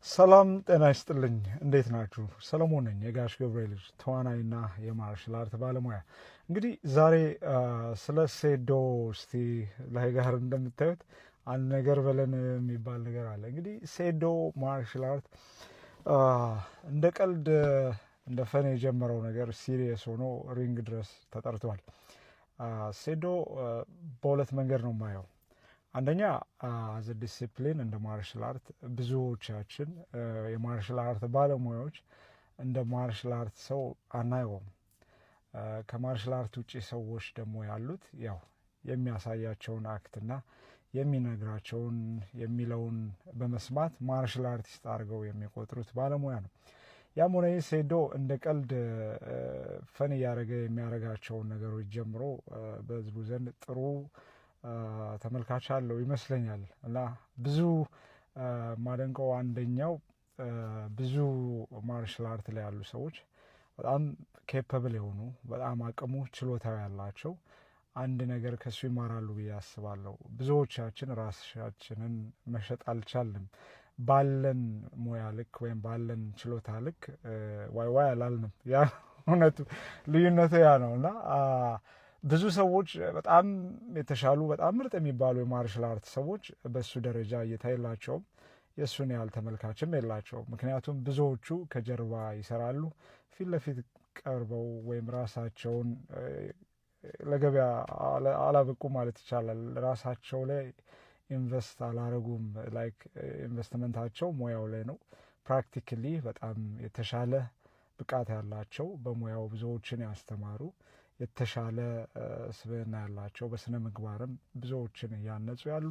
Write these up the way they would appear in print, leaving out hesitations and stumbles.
ሰላም ጤና ይስጥልኝ። እንዴት ናችሁ? ሰለሞን ነኝ፣ የጋሽ ገብርኤል ልጅ ተዋናይና የማርሻል አርት ባለሙያ። እንግዲህ ዛሬ ስለ ሴዶ እስቲ ላይ ጋር እንደምታዩት አንድ ነገር በለን የሚባል ነገር አለ። እንግዲህ ሴዶ ማርሻል አርት እንደ ቀልድ እንደ ፈን የጀመረው ነገር ሲሪየስ ሆኖ ሪንግ ድረስ ተጠርቷል። ሴዶ በሁለት መንገድ ነው የማየው። አንደኛ አዘ ዲሲፕሊን እንደ ማርሻል አርት ብዙዎቻችን የማርሻል አርት ባለሙያዎች እንደ ማርሻል አርት ሰው አናየውም። ከማርሻል አርት ውጭ ሰዎች ደግሞ ያሉት ያው የሚያሳያቸውን አክትና የሚነግራቸውን የሚለውን በመስማት ማርሻል አርቲስት አድርገው የሚቆጥሩት ባለሙያ ነው። ያም ሆነ ሴዶ እንደ ቀልድ ፈን እያደረገ የሚያደርጋቸውን ነገሮች ጀምሮ በህዝቡ ዘንድ ጥሩ ተመልካች አለው ይመስለኛል። እና ብዙ ማደንቀው አንደኛው ብዙ ማርሻል አርት ላይ ያሉ ሰዎች በጣም ኬፐብል የሆኑ በጣም አቅሙ ችሎታው ያላቸው አንድ ነገር ከሱ ይማራሉ ብዬ አስባለሁ። ብዙዎቻችን ራሳችንን መሸጥ አልቻልንም። ባለን ሙያ ልክ ወይም ባለን ችሎታ ልክ ዋይ አላልንም። ያ እውነቱ ልዩነቱ ያ ነው። እና ብዙ ሰዎች በጣም የተሻሉ በጣም ምርጥ የሚባሉ የማርሻል አርት ሰዎች በሱ ደረጃ እይታ የላቸውም፣ የእሱን ያህል ተመልካችም የላቸውም። ምክንያቱም ብዙዎቹ ከጀርባ ይሰራሉ፣ ፊት ለፊት ቀርበው ወይም ራሳቸውን ለገበያ አላበቁ ማለት ይቻላል። ራሳቸው ላይ ኢንቨስት አላረጉም። ላይክ ኢንቨስትመንታቸው ሙያው ላይ ነው። ፕራክቲካሊ በጣም የተሻለ ብቃት ያላቸው በሙያው ብዙዎችን ያስተማሩ የተሻለ ስብዕና ያላቸው በስነ ምግባርም ብዙዎችን እያነጹ ያሉ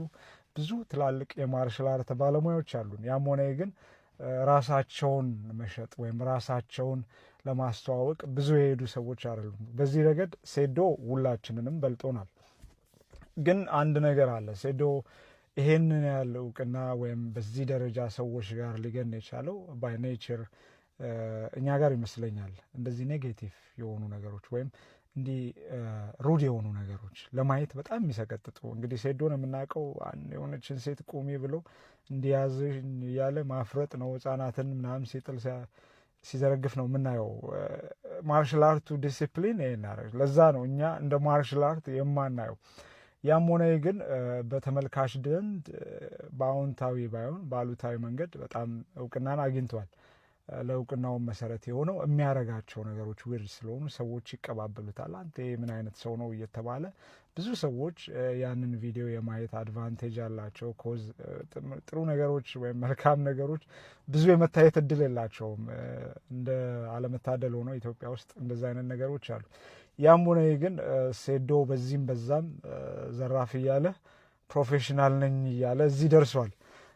ብዙ ትላልቅ የማርሻል አርት ባለሙያዎች አሉን። ያም ሆነ ግን ራሳቸውን መሸጥ ወይም ራሳቸውን ለማስተዋወቅ ብዙ የሄዱ ሰዎች አይደሉም። በዚህ ረገድ ሴዶ ሁላችንንም በልጦናል። ግን አንድ ነገር አለ። ሴዶ ይሄንን ያለ እውቅና ወይም በዚህ ደረጃ ሰዎች ጋር ሊገን የቻለው ባይ ኔቸር እኛ ጋር ይመስለኛል። እንደዚህ ኔጌቲቭ የሆኑ ነገሮች ወይም እንዲህ ሩድ የሆኑ ነገሮች ለማየት በጣም የሚሰቀጥጡ እንግዲህ ሴዶን የምናውቀው የሆነችን ሴት ቁሚ ብሎ እንዲያዝ እያለ ማፍረጥ ነው። ህጻናትን ምናምን ሲጥል ሲዘረግፍ ነው የምናየው። ማርሻል አርቱ ዲሲፕሊን ይሄን ያደርግ። ለዛ ነው እኛ እንደ ማርሻል አርት የማናየው። ያም ሆነ ግን በተመልካች ዘንድ በአዎንታዊ ባይሆን በአሉታዊ መንገድ በጣም እውቅናን አግኝተዋል። ለእውቅናውን መሰረት የሆነው የሚያረጋቸው ነገሮች ዊርድ ስለሆኑ ሰዎች ይቀባበሉታል። አንተ ምን አይነት ሰው ነው እየተባለ ብዙ ሰዎች ያንን ቪዲዮ የማየት አድቫንቴጅ አላቸው። ኮዝ ጥሩ ነገሮች ወይም መልካም ነገሮች ብዙ የመታየት እድል የላቸውም። እንደ አለመታደል ሆነው ኢትዮጵያ ውስጥ እንደዚ አይነት ነገሮች አሉ። ያም ሆነ ግን ሴዶ በዚህም በዛም ዘራፍ እያለ ፕሮፌሽናል ነኝ እያለ እዚህ ደርሷል።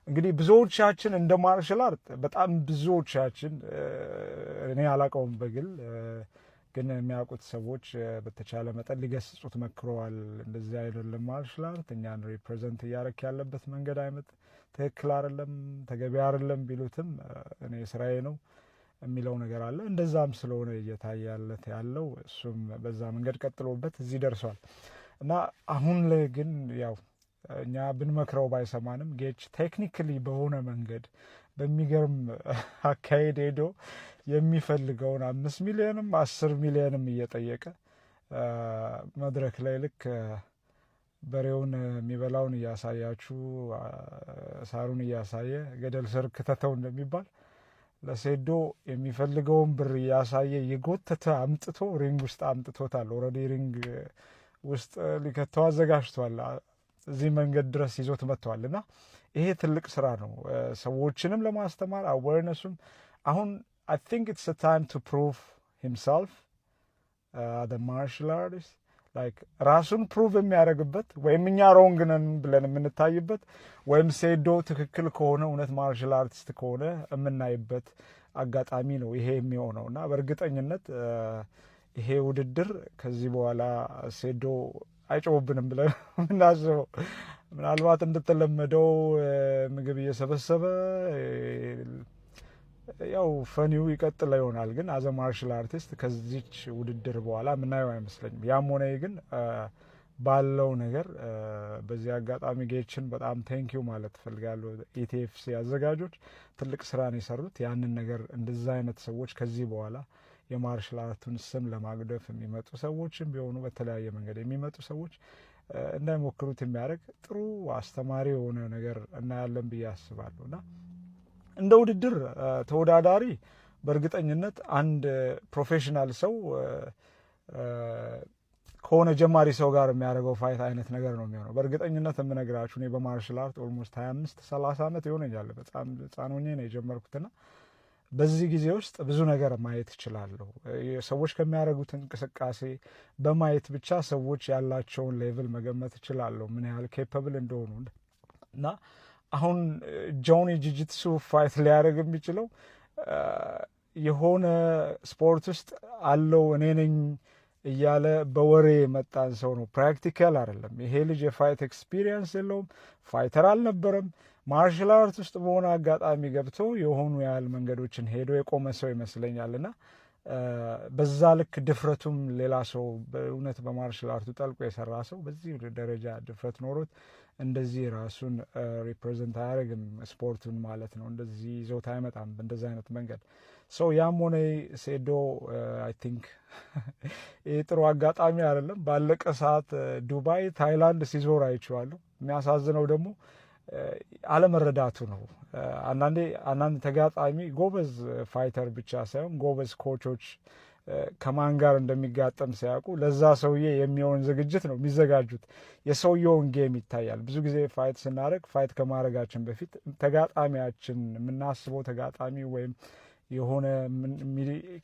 እንግዲህ ብዙዎቻችን እንደ ማርሻል አርት በጣም ብዙዎቻችን እኔ አላውቀውም በግል ግን የሚያውቁት ሰዎች በተቻለ መጠን ሊገስጹት መክረዋል። እንደዚህ አይደለም ማርሻል አርት፣ እኛን ሪፕሬዘንት እያረክ ያለበት መንገድ አይነት ትክክል አይደለም፣ ተገቢ አይደለም ቢሉትም እኔ ስራዬ ነው የሚለው ነገር አለ። እንደዛም ስለሆነ እየታያለት ያለው እሱም በዛ መንገድ ቀጥሎበት እዚህ ደርሷል። እና አሁን ላይ ግን ያው እኛ ብንመክረው ባይሰማንም ጌች ቴክኒካሊ በሆነ መንገድ በሚገርም አካሄድ ሄዶ የሚፈልገውን 5 ሚሊዮንም 10 ሚሊዮንም እየጠየቀ መድረክ ላይ ልክ በሬውን የሚበላውን እያሳያችሁ ሳሩን እያሳየ ገደል ስር ክተተው እንደሚባል ለሴዶ የሚፈልገውን ብር እያሳየ የጎተተ አምጥቶ ሪንግ ውስጥ አምጥቶታል። ኦልሬዲ ሪንግ ውስጥ ሊከተው አዘጋጅቷል። እዚህ መንገድ ድረስ ይዞት መጥተዋል። እና ይሄ ትልቅ ስራ ነው፣ ሰዎችንም ለማስተማር አዌርነሱም። አሁን አይ ቲንክ ኢትስ ታይም ቱ ፕሩቭ ሂምሰልፍ ዘ ማርሻል አርቲስት ላይክ ራሱን ፕሩቭ የሚያደርግበት ወይም እኛ ሮንግ ነን ብለን የምንታይበት ወይም ሴዶ ትክክል ከሆነ እውነት ማርሻል አርቲስት ከሆነ የምናይበት አጋጣሚ ነው ይሄ የሚሆነው። እና በእርግጠኝነት ይሄ ውድድር ከዚህ በኋላ ሴዶ አይጮውብንም ብለን ምናስበው ምናልባት እንደተለመደው ምግብ እየሰበሰበ ያው ፈኒው ይቀጥል ይሆናል። ግን አዘ ማርሻል አርቲስት ከዚች ውድድር በኋላ ምናየው አይመስለኝም። ያም ሆነ ግን ባለው ነገር በዚህ አጋጣሚ ጌችን በጣም ቴንኪዩ ማለት እፈልጋለሁ። ኢቲኤፍሲ አዘጋጆች ትልቅ ስራ ነው የሰሩት። ያንን ነገር እንደዛ አይነት ሰዎች ከዚህ በኋላ የማርሻል አርቱን ስም ለማግደፍ የሚመጡ ሰዎችም ቢሆኑ በተለያየ መንገድ የሚመጡ ሰዎች እንዳይሞክሩት የሚያደርግ ጥሩ አስተማሪ የሆነ ነገር እናያለን ብዬ አስባለሁ። እና እንደ ውድድር ተወዳዳሪ በእርግጠኝነት አንድ ፕሮፌሽናል ሰው ከሆነ ጀማሪ ሰው ጋር የሚያደርገው ፋይት አይነት ነገር ነው የሚሆነው። በእርግጠኝነት የምነግራችሁ እኔ በማርሻል አርት ኦልሞስት 25-30 ዓመት ይሆነኛል። በጣም ሕፃን ሆኜ ነው የጀመርኩትና በዚህ ጊዜ ውስጥ ብዙ ነገር ማየት እችላለሁ። ሰዎች ከሚያደርጉት እንቅስቃሴ በማየት ብቻ ሰዎች ያላቸውን ሌቭል መገመት እችላለሁ፣ ምን ያህል ኬፐብል እንደሆኑ። እና አሁን ጆኒ ጂጂትሱ ፋይት ሊያደርግ የሚችለው የሆነ ስፖርት ውስጥ አለው እኔ ነኝ እያለ በወሬ የመጣን ሰው ነው። ፕራክቲካል አይደለም። ይሄ ልጅ የፋይት ኤክስፒሪየንስ የለውም፣ ፋይተር አልነበረም። ማርሻል አርት ውስጥ በሆነ አጋጣሚ ገብቶ የሆኑ ያህል መንገዶችን ሄዶ የቆመ ሰው ይመስለኛል። እና በዛ ልክ ድፍረቱም ሌላ ሰው በእውነት በማርሻል አርቱ ጠልቆ የሰራ ሰው በዚህ ደረጃ ድፍረት ኖሮት እንደዚህ ራሱን ሪፕሬዘንት አያደርግም ስፖርቱን ማለት ነው። እንደዚህ ይዞት አይመጣም በእንደዚህ አይነት መንገድ ሰው። ያም ሆነ ሴዶ አይ ቲንክ ይህ ጥሩ አጋጣሚ አይደለም። ባለቀ ሰዓት ዱባይ፣ ታይላንድ ሲዞር አይቼዋለሁ። የሚያሳዝነው ደግሞ አለመረዳቱ ነው። አንዳንድ ተጋጣሚ ጎበዝ ፋይተር ብቻ ሳይሆን ጎበዝ ኮቾች ከማን ጋር እንደሚጋጠም ሲያውቁ ለዛ ሰውዬ የሚሆን ዝግጅት ነው የሚዘጋጁት። የሰውየውን ጌም ይታያል። ብዙ ጊዜ ፋይት ስናደርግ ፋይት ከማድረጋችን በፊት ተጋጣሚያችን የምናስበው ተጋጣሚ ወይም የሆነ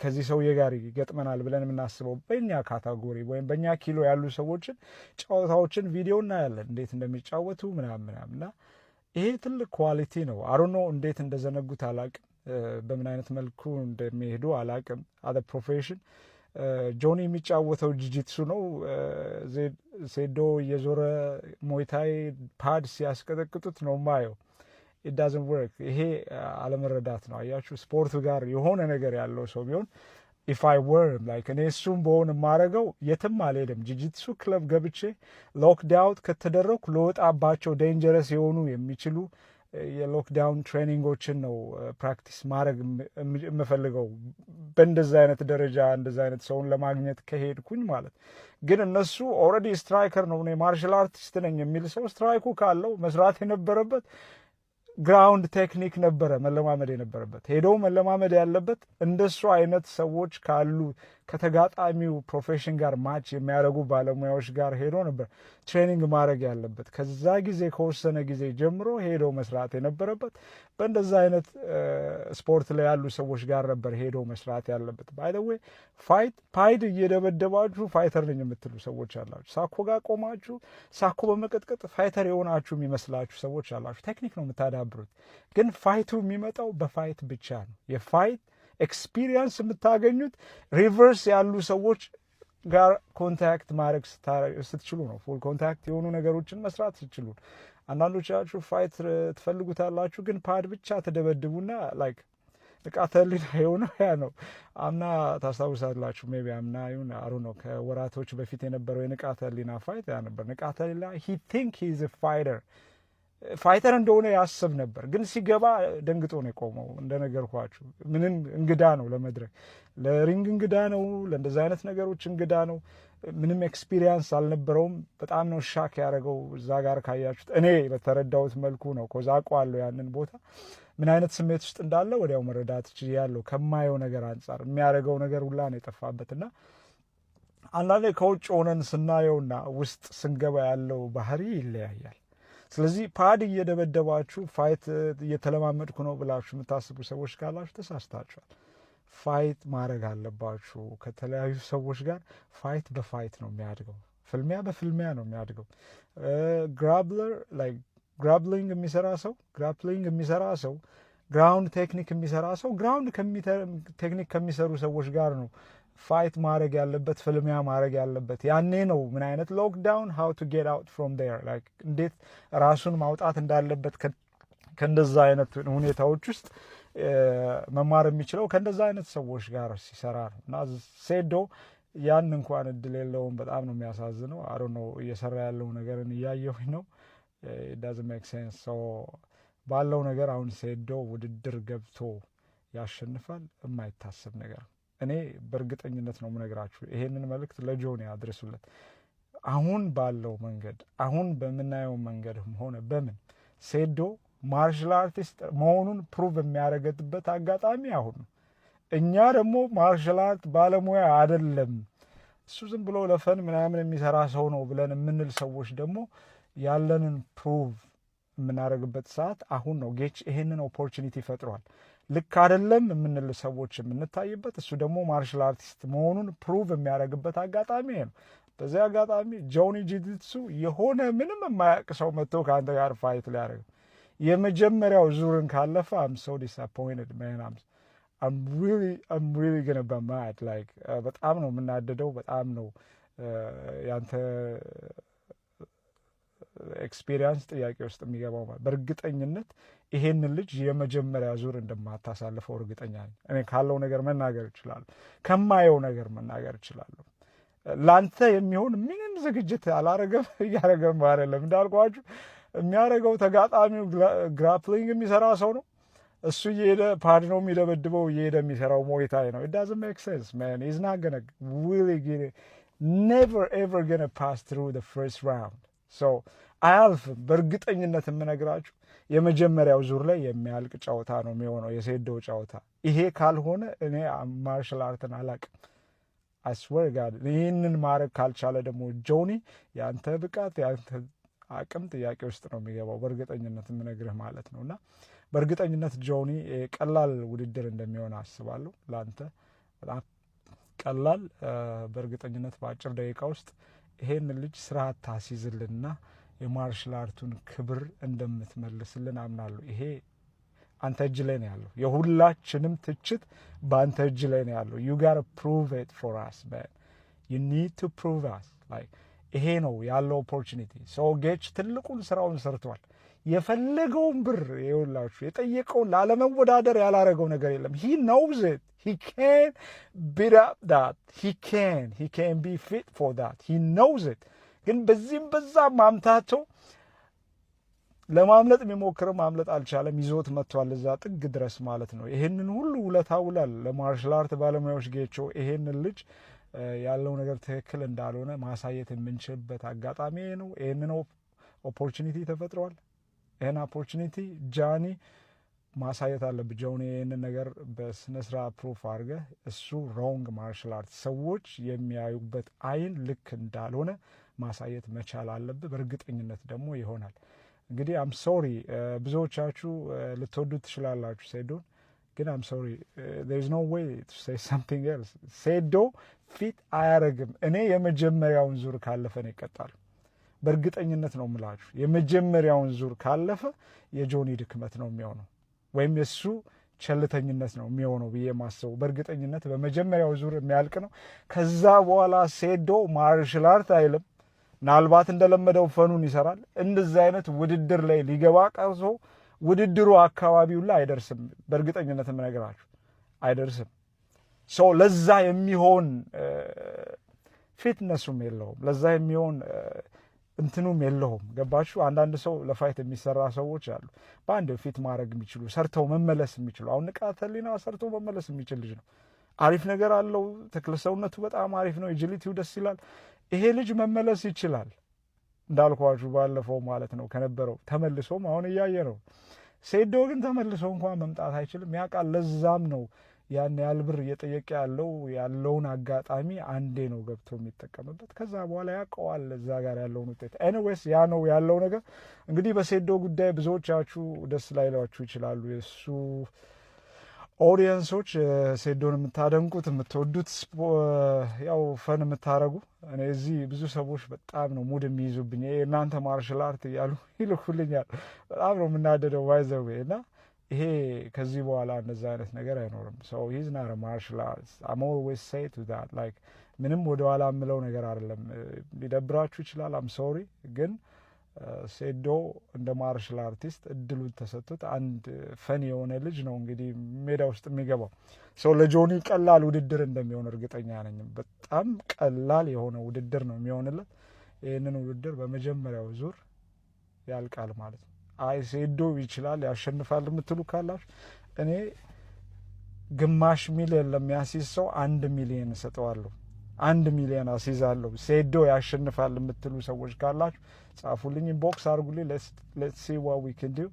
ከዚህ ሰውዬ ጋር ይገጥመናል ብለን የምናስበው በእኛ ካታጎሪ ወይም በእኛ ኪሎ ያሉ ሰዎችን ጨዋታዎችን ቪዲዮ እናያለን እንዴት እንደሚጫወቱ ምናምን እና ይሄ ትልቅ ኳሊቲ ነው። አሮኖ እንዴት እንደዘነጉት አላቅም፣ በምን አይነት መልኩ እንደሚሄዱ አላቅም። አደ ፕሮፌሽን ጆኒ የሚጫወተው ጂጂትሱ ነው። ሴዶ እየዞረ ሞይታይ ፓድ ሲያስቀጠቅጡት ነው ማየው። ኢት ዳዝንት ወርክ። ይሄ አለመረዳት ነው። አያችሁ፣ ስፖርቱ ጋር የሆነ ነገር ያለው ሰው ቢሆን ኢፍ አይ ወር ላይክ እኔ እሱም በሆን የማደርገው የትም አልሄድም። ጂጂትሱ ክለብ ገብቼ ሎክዳውን ከተደረግኩ ለወጣባቸው ዴንጀረስ የሆኑ የሚችሉ የሎክዳውን ትሬኒንጎችን ነው ፕራክቲስ ማድረግ የምፈልገው። በእንደዚ አይነት ደረጃ እንደዚ አይነት ሰውን ለማግኘት ከሄድኩኝ ማለት ግን እነሱ ኦልሬዲ ስትራይከር ነው እኔ ማርሻል አርቲስት ነኝ የሚል ሰው ስትራይኩ ካለው መስራት የነበረበት ግራውንድ ቴክኒክ ነበረ መለማመድ የነበረበት። ሄዶ መለማመድ ያለበት እንደሱ አይነት ሰዎች ካሉ ከተጋጣሚው ፕሮፌሽን ጋር ማች የሚያደርጉ ባለሙያዎች ጋር ሄዶ ነበር ትሬኒንግ ማድረግ ያለበት። ከዛ ጊዜ ከወሰነ ጊዜ ጀምሮ ሄዶ መስራት የነበረበት በእንደዛ አይነት ስፖርት ላይ ያሉ ሰዎች ጋር ነበር ሄዶ መስራት ያለበት። ባይ ዘ ዌይ ፓይድ እየደበደባችሁ ፋይተር ነኝ የምትሉ ሰዎች አላችሁ። ሳኮ ጋር ቆማችሁ ሳኮ በመቀጥቀጥ ፋይተር የሆናችሁ የሚመስላችሁ ሰዎች አላችሁ። ቴክኒክ ነው የምታዳብሩት፣ ግን ፋይቱ የሚመጣው በፋይት ብቻ ነው። የፋይት ኤክስፒሪየንስ የምታገኙት ሪቨርስ ያሉ ሰዎች ጋር ኮንታክት ማድረግ ስትችሉ ነው። ፉል ኮንታክት የሆኑ ነገሮችን መስራት ስትችሉ። አንዳንዶቻችሁ ፋይት ትፈልጉታላችሁ፣ ግን ፓድ ብቻ ተደበድቡና ላይክ ንቃተ ህሊና የሆነ ያ ነው። አምና ታስታውሳላችሁ፣ ሜይ ቢ አምና ይሁን አሩ ነው ከወራቶች በፊት የነበረው የንቃተ ህሊና ፋይት ያ ነበር። ንቃተ ህሊና ሂ ቲንክ ሂ ኢዝ አ ፋይተር እንደሆነ ያስብ ነበር፣ ግን ሲገባ ደንግጦ ነው የቆመው። እንደነገርኳችሁ ምንም እንግዳ ነው፣ ለመድረክ ለሪንግ እንግዳ ነው፣ ለእንደዚ አይነት ነገሮች እንግዳ ነው። ምንም ኤክስፒሪየንስ አልነበረውም። በጣም ነው ሻክ ያደረገው። እዛ ጋር ካያችሁት እኔ በተረዳሁት መልኩ ነው ኮዛ አውቀዋለሁ ያንን ቦታ ምን አይነት ስሜት ውስጥ እንዳለ ወዲያው መረዳት ችያለሁ። ከማየው ነገር አንጻር የሚያደርገው ነገር ሁላ ነው የጠፋበትና አንዳንዴ ከውጭ ሆነን ስናየውና ውስጥ ስንገባ ያለው ባህሪ ይለያያል። ስለዚህ ፓድ እየደበደባችሁ ፋይት እየተለማመድኩ ነው ብላችሁ የምታስቡ ሰዎች ካላችሁ ተሳስታችኋል። ፋይት ማድረግ አለባችሁ ከተለያዩ ሰዎች ጋር። ፋይት በፋይት ነው የሚያድገው። ፍልሚያ በፍልሚያ ነው የሚያድገው። ግራፕሊንግ የሚሰራ ሰው ግራውንድ ቴክኒክ የሚሰራ ሰው ግራውንድ ቴክኒክ ከሚሰሩ ሰዎች ጋር ነው ፋይት ማድረግ ያለበት፣ ፍልሚያ ማድረግ ያለበት። ያኔ ነው ምን አይነት ሎክዳውን ሃው ቱ ጌት አውት ፍሮም ዴር ላይክ እንዴት ራሱን ማውጣት እንዳለበት ከእንደዛ አይነት ሁኔታዎች ውስጥ መማር የሚችለው ከእንደዛ አይነት ሰዎች ጋር ሲሰራ ነው። እና ሴዶ ያን እንኳን እድል የለውም። በጣም ነው የሚያሳዝነው። አይ ዶንት ኖ እየሰራ ያለው ነገርን እያየሁኝ ነው። it doesn't make sense so ባለው ነገር አሁን ሴዶ ውድድር ገብቶ ያሸንፋል የማይታሰብ ነገር። እኔ በእርግጠኝነት ነው የምነግራችሁ። ይሄንን መልእክት ለጆኒ አድርሱለት። አሁን ባለው መንገድ አሁን በምናየው መንገድም ሆነ በምን ሴዶ ማርሻል አርቲስት መሆኑን ፕሩቭ የሚያደርግበት አጋጣሚ አሁን ነው። እኛ ደግሞ ማርሻል አርት ባለሙያ አይደለም እሱ ዝም ብሎ ለፈን ምናምን የሚሰራ ሰው ነው ብለን የምንል ሰዎች ደግሞ ያለንን ፕሩቭ የምናደርግበት ሰዓት አሁን ነው። ጌች ይሄንን ኦፖርቹኒቲ ፈጥሯል። ልክ አይደለም የምንል ሰዎች የምንታይበት፣ እሱ ደግሞ ማርሻል አርቲስት መሆኑን ፕሩቭ የሚያደርግበት አጋጣሚ ነው። በዚህ አጋጣሚ ጆኒ ጂጂትሱ የሆነ ምንም የማያውቅ ሰው መጥቶ ከአንተ ጋር ፋይት ሊያደርግ የመጀመሪያው ዙርን ካለፈ I'm so disappointed man. I'm really gonna be mad like በጣም ነው የምናደደው። በጣም ነው ያንተ ኤክስፒሪየንስ ጥያቄ ውስጥ የሚገባው። በእርግጠኝነት ይሄንን ልጅ የመጀመሪያ ዙር እንደማታሳልፈው እርግጠኛ ነኝ። እኔ ካለው ነገር መናገር እችላለሁ፣ ከማየው ነገር መናገር እችላለሁ። ላንተ የሚሆን ምንም ዝግጅት አላረገም፣ እያረገም አይደለም። እንዳልኳችሁ የሚያደርገው ተጋጣሚው ግራፕሊንግ የሚሰራ ሰው ነው። እሱ እየሄደ ፓድ ነው የሚደበድበው፣ እየሄደ የሚሰራው ሞይታይ ነው። it doesn't make sense man. He's not gonna really never ever gonna pass through the first round. so አያልፍም። በእርግጠኝነት የምነግራችሁ የመጀመሪያው ዙር ላይ የሚያልቅ ጨዋታ ነው የሚሆነው የሴዶ ጨዋታ። ይሄ ካልሆነ እኔ ማርሻል አርትን አላቅም። I swear God ይህንን ማድረግ ካልቻለ ደግሞ ጆኒ ያንተ ብቃት ያንተ አቅም ጥያቄ ውስጥ ነው የሚገባው። በእርግጠኝነት የምነግርህ ማለት ነው። እና በእርግጠኝነት ጆኒ ቀላል ውድድር እንደሚሆን አስባለሁ። ለአንተ በጣም ቀላል፣ በእርግጠኝነት በአጭር ደቂቃ ውስጥ ይሄን ልጅ ስርዓት ታስይዝልና የማርሻል አርቱን ክብር እንደምትመልስልን አምናለሁ። ይሄ አንተ እጅ ላይ ነው ያለው። የሁላችንም ትችት በአንተ እጅ ላይ ነው ያለው። you gotta prove it for us man. you need to prove us like ይሄ ነው ያለው ኦፖርቹኒቲ። ሰው ጌች ትልቁን ስራውን ሰርቷል። የፈለገውን ብር ይኸውላችሁ የጠየቀውን ላለመወዳደር ያላረገው ነገር የለም። he knows it. he can beat up that. he can be fit for that. he knows it. ግን በዚህም በዛ ማምታቸው ለማምለጥ የሚሞክረው ማምለጥ አልቻለም። ይዞት መጥቷል እዛ ጥግ ድረስ ማለት ነው። ይሄንን ሁሉ ውለታ ውሏል ለማርሻል አርት ባለሙያዎች ጌቾ። ይሄንን ልጅ ያለው ነገር ትክክል እንዳልሆነ ማሳየት የምንችልበት አጋጣሚ ነው። ይሄንን ኦፖርቹኒቲ ተፈጥሯል። ይሄን ኦፖርቹኒቲ ጃኒ ማሳየት አለብህ። ጆኒ ይሄንን ነገር በስነ ስርዓት ፕሩፍ አድርገህ እሱ ሮንግ ማርሻል አርት ሰዎች የሚያዩበት አይን ልክ እንዳልሆነ ማሳየት መቻል አለብህ። በእርግጠኝነት ደግሞ ይሆናል። እንግዲህ አም ሶሪ ብዙዎቻችሁ ልትወዱት ትችላላችሁ ሴዶን፣ ግን አም ሶሪ there is no way to say something else. ሴዶ ፊት አያረግም። እኔ የመጀመሪያውን ዙር ካለፈ ነው ይቀጣል። በእርግጠኝነት ነው የምላችሁ። የመጀመሪያውን ዙር ካለፈ የጆኒ ድክመት ነው የሚሆነው ወይም የሱ ቸልተኝነት ነው የሚሆነው ብዬ ማስበው። በእርግጠኝነት በመጀመሪያው ዙር የሚያልቅ ነው። ከዛ በኋላ ሴዶ ማርሻል አርት አይልም። ምናልባት እንደለመደው ፈኑን ይሰራል። እንደዚህ አይነት ውድድር ላይ ሊገባ ቀርሶ ውድድሩ አካባቢው ላይ አይደርስም። በእርግጠኝነት የምነግራችሁ አይደርስም። ሰው ለዛ የሚሆን ፊትነሱም የለውም፣ ለዛ የሚሆን እንትኑም የለውም። ገባችሁ? አንዳንድ ሰው ለፋይት የሚሰራ ሰዎች አሉ፣ በአንድ ፊት ማድረግ የሚችሉ ሰርተው መመለስ የሚችሉ። አሁን ንቃተ ህሊና ሰርቶ መመለስ የሚችል ልጅ ነው። አሪፍ ነገር አለው። ተክለ ሰውነቱ በጣም አሪፍ ነው። ኤጂሊቲው ደስ ይላል። ይሄ ልጅ መመለስ ይችላል። እንዳልኳችሁ ባለፈው ማለት ነው ከነበረው ተመልሶም አሁን እያየ ነው። ሴዶ ግን ተመልሶ እንኳን መምጣት አይችልም፣ ያውቃል። ለዛም ነው ያን ያህል ብር እየጠየቀ ያለውን አጋጣሚ አንዴ ነው ገብቶ የሚጠቀምበት። ከዛ በኋላ ያውቀዋል እዛ ጋር ያለውን ውጤት። ኤኒዌይስ ያ ነው ያለው ነገር። እንግዲህ በሴዶ ጉዳይ ብዙዎቻችሁ ደስ ላይሏችሁ ይችላሉ። የእሱ ኦዲየንሶች ሴዶን የምታደንቁት የምትወዱት፣ ያው ፈን የምታረጉ። እኔ እዚህ ብዙ ሰዎች በጣም ነው ሙድ የሚይዙብኝ። እናንተ ማርሻል አርት እያሉ ይልኩልኛል። በጣም ነው የምናደደው ባይዘዌ። እና ይሄ ከዚህ በኋላ እንደዛ አይነት ነገር አይኖርም። ሰው ሂዝ ናት ማርሻል አርት አም ኦልዌይስ ሴይ ቱ ዳት ላይክ ምንም ወደኋላ የምለው ነገር አይደለም። ሊደብራችሁ ይችላል። አም ሶሪ ግን ሴዶ እንደ ማርሻል አርቲስት እድሉን ተሰጥቶት አንድ ፈን የሆነ ልጅ ነው እንግዲህ ሜዳ ውስጥ የሚገባው። ሰው ለጆኒ ቀላል ውድድር እንደሚሆን እርግጠኛ ነኝ። በጣም ቀላል የሆነ ውድድር ነው የሚሆንለት። ይህንን ውድድር በመጀመሪያው ዙር ያልቃል ማለት ነው። አይ ሴዶ ይችላል ያሸንፋል የምትሉ ካላችሁ እኔ ግማሽ ሚሊዮን ለሚያስይዝ ሰው 1 ሚሊዮን እሰጠዋለሁ። 1 ሚሊዮን አስይዛለሁ። ሴዶ ያሸንፋል የምትሉ ሰዎች ካላችሁ ጻፉልኝ፣ ኢንቦክስ አድርጉልኝ። ሌትስ ሲ ዋት ዊ ካን ዱ።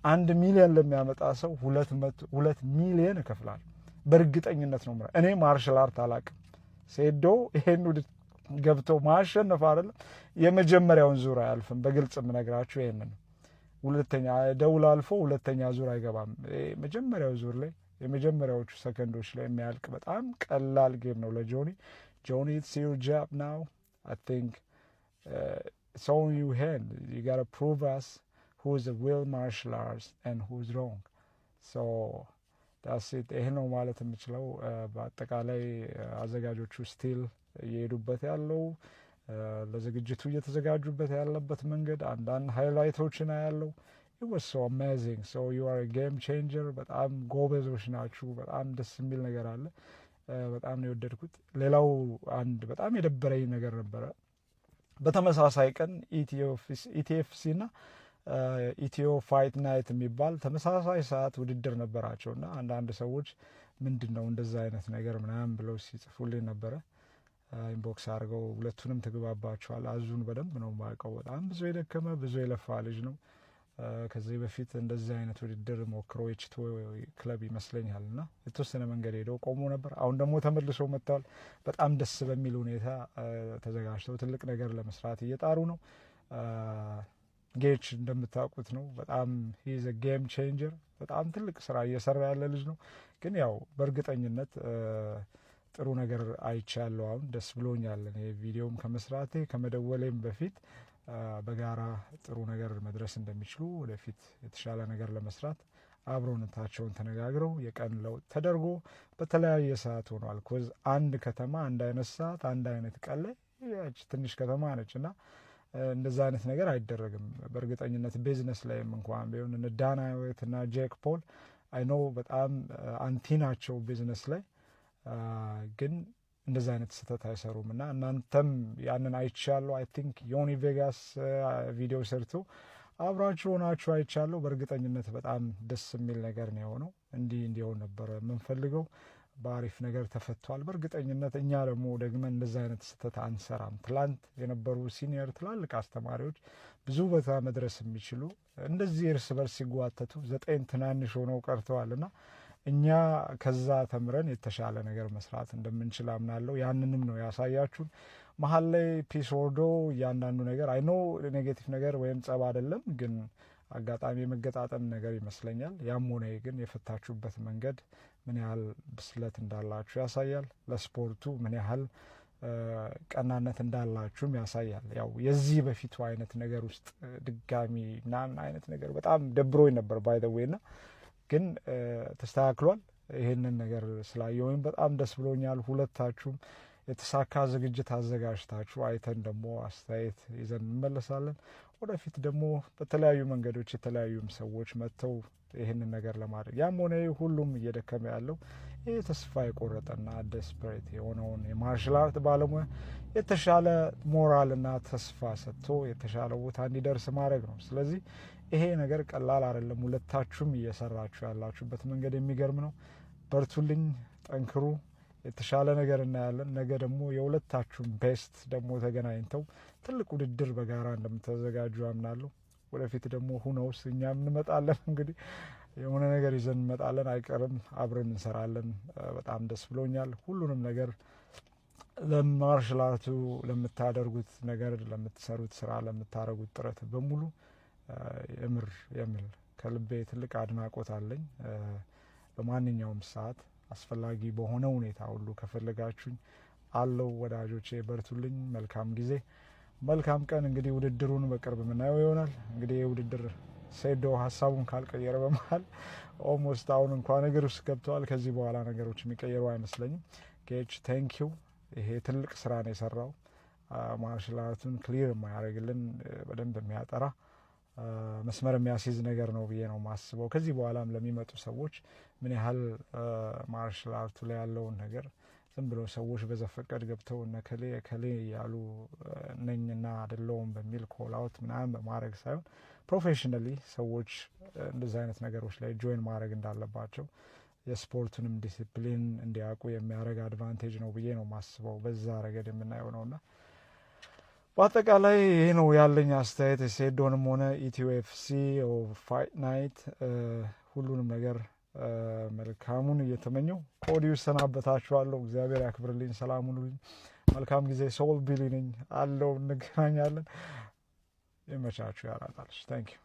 1 ሚሊዮን ለሚያመጣ ሰው 2 ሚሊዮን እከፍላለሁ በእርግጠኝነት ነው። እኔ ማርሻል አርት አላውቅም። ሴዶ ይሄን ገብቶ ማሸነፍ አይደለም የመጀመሪያውን ዙር አያልፍም። በግልጽ የምነግራችሁ ይሄንን ነው። ሁለተኛ ደውል አልፎ ሁለተኛ ዙር አይገባም። መጀመሪያው ዙር ላይ የመጀመሪያዎቹ ሰከንዶች ላይ የሚያልቅ በጣም ቀላል ጌም ነው ለጆኒ። ጆኒ ኢትስ ዩር ጃብ ናው አይ ቲንክ it's all in your hand. You got to prove us who's a real martial arts and who's wrong. So that's it. ይሄ ነው ማለት የምችለው። በአጠቃላይ አዘጋጆቹ ስቲል እየሄዱበት ያለው ለዝግጅቱ እየተዘጋጁበት ያለበት መንገድ አንዳንድ ሃይላይቶችን ያለው it was so amazing. So you are a game changer. በጣም ጎበዞች ናችሁ። በጣም ደስ የሚል ነገር አለ። በጣም ነው የወደድኩት። ሌላው አንድ በጣም የደበረኝ ነገር ነበረ። በተመሳሳይ ቀን ኢቲኤፍሲ እና ኢትዮ ፋይት ናይት የሚባል ተመሳሳይ ሰዓት ውድድር ነበራቸው እና አንዳንድ ሰዎች ምንድን ነው እንደዛ አይነት ነገር ምናምን ብለው ሲጽፉልኝ ነበረ። ኢንቦክስ አድርገው ሁለቱንም ትግባባቸዋል። አዙን በደንብ ነው የማውቀው። በጣም ብዙ የደከመ ብዙ የለፋ ልጅ ነው። ከዚህ በፊት እንደዚህ አይነት ውድድር ሞክሮ የችቶ ክለብ ይመስለኛል እና የተወሰነ መንገድ ሄደው ቆሞ ነበር። አሁን ደግሞ ተመልሰው መጥተዋል። በጣም ደስ በሚል ሁኔታ ተዘጋጅተው ትልቅ ነገር ለመስራት እየጣሩ ነው። ጌች እንደምታውቁት ነው። በጣም ሂዝ ጌም ቼንጀር። በጣም ትልቅ ስራ እየሰራ ያለ ልጅ ነው። ግን ያው በእርግጠኝነት ጥሩ ነገር አይቻለሁ። አሁን ደስ ብሎኛል። ይሄ ቪዲዮም ከመስራቴ ከመደወሌም በፊት በጋራ ጥሩ ነገር መድረስ እንደሚችሉ ወደፊት የተሻለ ነገር ለመስራት አብሮነታቸውን ተነጋግረው የቀን ለውጥ ተደርጎ በተለያየ ሰዓት ሆኗል። ኮዝ አንድ ከተማ አንድ አይነት ሰዓት አንድ አይነት ቀን ላይ ትንሽ ከተማ ነች እና እንደዛ አይነት ነገር አይደረግም። በእርግጠኝነት ቢዝነስ ላይም እንኳን ቢሆን እነ ዳና ዋይት እና ጄክ ፖል አይ ኖ በጣም አንቲ ናቸው ቢዝነስ ላይ ግን እንደዛ አይነት ስህተት አይሰሩም እና እናንተም ያንን አይቻለሁ። አይ ቲንክ ዮኒ ቬጋስ ቪዲዮ ሰርቶ አብራችሁ ሆናችሁ አይቻለሁ። በእርግጠኝነት በጣም ደስ የሚል ነገር ነው የሆነው። እንዲህ እንዲሆን ነበረ የምንፈልገው። በአሪፍ ነገር ተፈቷል። በእርግጠኝነት እኛ ደግሞ ደግመን እንደዛ አይነት ስህተት አንሰራም። ትላንት የነበሩ ሲኒየር ትላልቅ አስተማሪዎች ብዙ ቦታ መድረስ የሚችሉ እንደዚህ እርስ በርስ ሲጓተቱ 9 ትናንሽ ሆነው ቀርተዋል እና እኛ ከዛ ተምረን የተሻለ ነገር መስራት እንደምንችል አምናለሁ። ያንንም ነው ያሳያችሁን። መሀል ላይ ፒስ ወርዶ እያንዳንዱ ነገር አይኖ ኔጌቲቭ ነገር ወይም ጸብ አይደለም፣ ግን አጋጣሚ የመገጣጠም ነገር ይመስለኛል። ያም ሆነ ግን የፈታችሁበት መንገድ ምን ያህል ብስለት እንዳላችሁ ያሳያል። ለስፖርቱ ምን ያህል ቀናነት እንዳላችሁም ያሳያል። ያው የዚህ በፊቱ አይነት ነገር ውስጥ ድጋሚ ምናምን አይነት ነገር በጣም ደብሮኝ ነበር ባይ ዘ ዌይ ና ግን ተስተካክሏል። ይህንን ነገር ስላየሁኝ በጣም ደስ ብሎኛል። ሁለታችሁም የተሳካ ዝግጅት አዘጋጅታችሁ አይተን ደግሞ አስተያየት ይዘን እንመለሳለን። ወደፊት ደግሞ በተለያዩ መንገዶች የተለያዩም ሰዎች መጥተው ይህንን ነገር ለማድረግ ያም ሆነ ሁሉም እየደከመ ያለው ይህ ተስፋ የቆረጠና ደስፐሬት የሆነውን የማርሻል አርት ባለሙያ የተሻለ ሞራልና ተስፋ ሰጥቶ የተሻለ ቦታ እንዲደርስ ማድረግ ነው። ስለዚህ ይሄ ነገር ቀላል አይደለም። ሁለታችሁም እየሰራችሁ ያላችሁበት መንገድ የሚገርም ነው። በርቱልኝ፣ ጠንክሩ። የተሻለ ነገር እናያለን። ነገ ደግሞ የሁለታችሁም ቤስት ደግሞ ተገናኝተው ትልቅ ውድድር በጋራ እንደምተዘጋጁ አምናለሁ። ወደፊት ደግሞ ሁነውስ እኛም እንመጣለን። እንግዲህ የሆነ ነገር ይዘን እንመጣለን፣ አይቀርም። አብረን እንሰራለን። በጣም ደስ ብሎኛል። ሁሉንም ነገር ለማርሻል አርቱ ለምታደርጉት ነገር፣ ለምትሰሩት ስራ፣ ለምታደርጉት ጥረት በሙሉ የምር ከልቤ ትልቅ አድናቆት አለኝ። በማንኛውም ሰዓት አስፈላጊ በሆነ ሁኔታ ሁሉ ከፈለጋችሁኝ አለው። ወዳጆቼ በርቱልኝ። መልካም ጊዜ፣ መልካም ቀን። እንግዲህ ውድድሩን በቅርብ የምናየው ይሆናል። እንግዲህ የውድድር ሴዶ ሀሳቡን ካልቀየረ በመሀል ኦልሞስት አሁን እንኳን ነገር ውስጥ ገብተዋል። ከዚህ በኋላ ነገሮች የሚቀየሩ አይመስለኝም። ጌች ቴንኪው። ይሄ ትልቅ ስራ ነው የሰራው። ማርሻል አርቱን ክሊር የማያደርግልን በደንብ የሚያጠራ መስመር የሚያስይዝ ነገር ነው ብዬ ነው ማስበው። ከዚህ በኋላም ለሚመጡ ሰዎች ምን ያህል ማርሻል አርቱ ላይ ያለውን ነገር ዝም ብለው ሰዎች በዘፈቀድ ገብተው ከሌ ያሉ ነኝና አይደለውም በሚል ኮል አውት ምናምን በማድረግ ሳይሆን ፕሮፌሽናሊ ሰዎች እንደዚህ አይነት ነገሮች ላይ ጆይን ማድረግ እንዳለባቸው የስፖርቱንም ዲሲፕሊን እንዲያውቁ የሚያደርግ አድቫንቴጅ ነው ብዬ ነው ማስበው በዛ ረገድ የምናየው ነውና በአጠቃላይ ይሄ ነው ያለኝ አስተያየት። ሴዶንም ሆነ ኢትዮ ኤፍሲ ፋይት ናይት ሁሉንም ነገር መልካሙን እየተመኘው ከወዲሁ ሰናበታችኋለሁ። እግዚአብሔር ያክብርልኝ። ሰላም ሁኑልኝ። መልካም ጊዜ። ሶል ቢሊ ነኝ አለው። እንገናኛለን። ይመቻችሁ። ያራጣልሽ። ታንክ ዩ